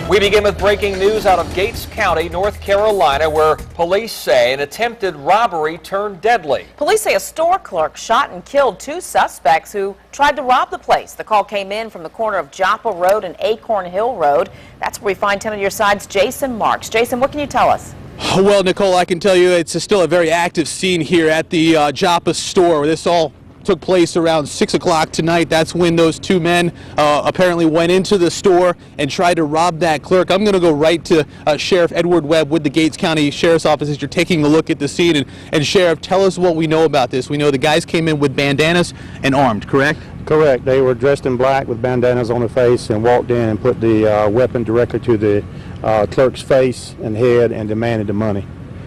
We begin with breaking news out of Gates County, North Carolina, where police say an attempted robbery turned deadly. Police say a store clerk shot and killed two suspects who tried to rob the place. The call came in from the corner of Joppa Road and Acorn Hill Road. That's where we find 10 on your side's Jason Marks. Jason, what can you tell us? Well, Nicole, I can tell you it's still a very active scene here at the Joppa store, where this all took place around 6 o'clock tonight. That's when those two men apparently went into the store and tried to rob that clerk. I'm going to go right to Sheriff Edward Webb with the Gates County Sheriff's Office as you're taking a look at the scene. And Sheriff, tell us what we know about this. We know the guys came in with bandanas and armed, correct? Correct. They were dressed in black with bandanas on their face and walked in and put the weapon directly to the clerk's face and head and demanded the money.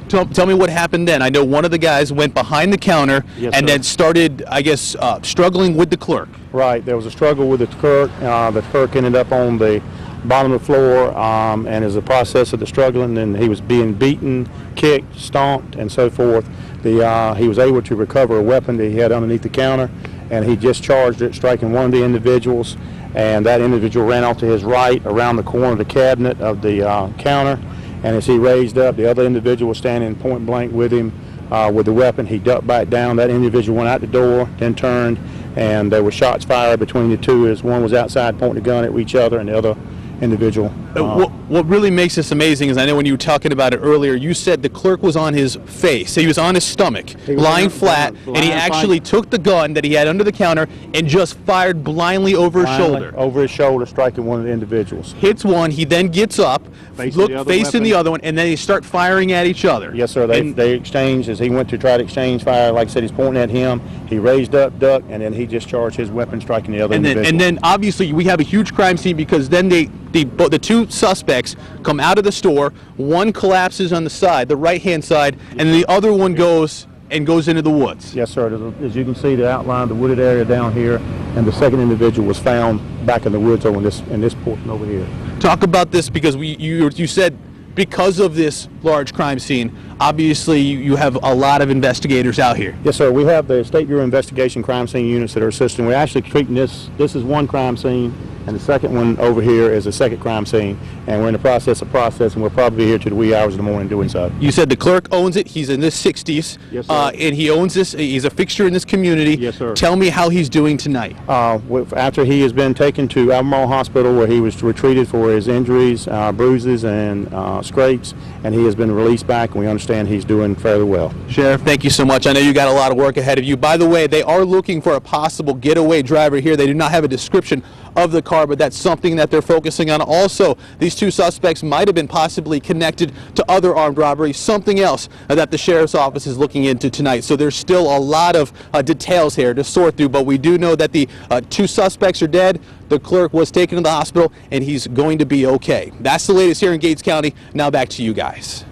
Tell me what happened then. I know one of the guys went behind the counter and then started, I guess, struggling with the clerk. Right. There was a struggle with the clerk. The clerk ended up on the bottom of the floor, and as a process of the struggling, and he was being beaten, kicked, stomped, and so forth. He was able to recover a weapon that he had underneath the counter, and he discharged it, striking one of the individuals, and that individual ran off to his right around the corner of the cabinet of the counter. And as he raised up, the other individual was standing point blank with him with the weapon. He ducked back down. That individual went out the door, then turned, and there were shots fired between the two as one was outside pointing a gun at each other, and the other individual. What really makes this amazing is, I know when you were talking about it earlier, you said the clerk was on his face. He was on his stomach, lying flat, and he actually took the gun that he had under the counter and just fired blindly over his shoulder. Over his shoulder, striking one of the individuals. Hits one, he then gets up, facing the other one, and then they start firing at each other. Yes, sir. They exchanged. As he went to try to exchange fire, like I said, he's pointing at him. He raised up, ducked, and then he discharged his weapon, striking the other individual. And then obviously we have a huge crime scene, because then the two suspects come out of the store. One collapses on the side, the right-hand side, and the other one goes into the woods. Yes, sir. As you can see, the outline of the wooded area down here, and the second individual was found back in the woods over in this portion over here. Talk about this, because you said because of this large crime scene, obviously you have a lot of investigators out here. Yes, sir. We have the State Bureau Investigation crime scene units that are assisting. We're actually treating this is one crime scene, and the second one over here is a second crime scene, and we're in the process of processing. We'll probably be here to the wee hours of the morning doing so. You said the clerk owns it. He's in his 60s. Yes, sir. And he owns this. He's a fixture in this community. Yes, sir. Tell me how he's doing tonight. After he has been taken to Albemarle Hospital, where he was treated for his injuries, bruises, and scrapes, and he has been released back, and we understand he's doing fairly well. Sheriff, thank you so much. I know you got a lot of work ahead of you. By the way, they are looking for a possible getaway driver here. They do not have a description of the car, but that's something that they're focusing on. Also, these two suspects might have been possibly connected to other armed robberies, something else that the Sheriff's Office is looking into tonight. So there's still a lot of details here to sort through, but we do know that the two suspects are dead. The clerk was taken to the hospital, and he's going to be okay. That's the latest here in Gates County. Now back to you guys.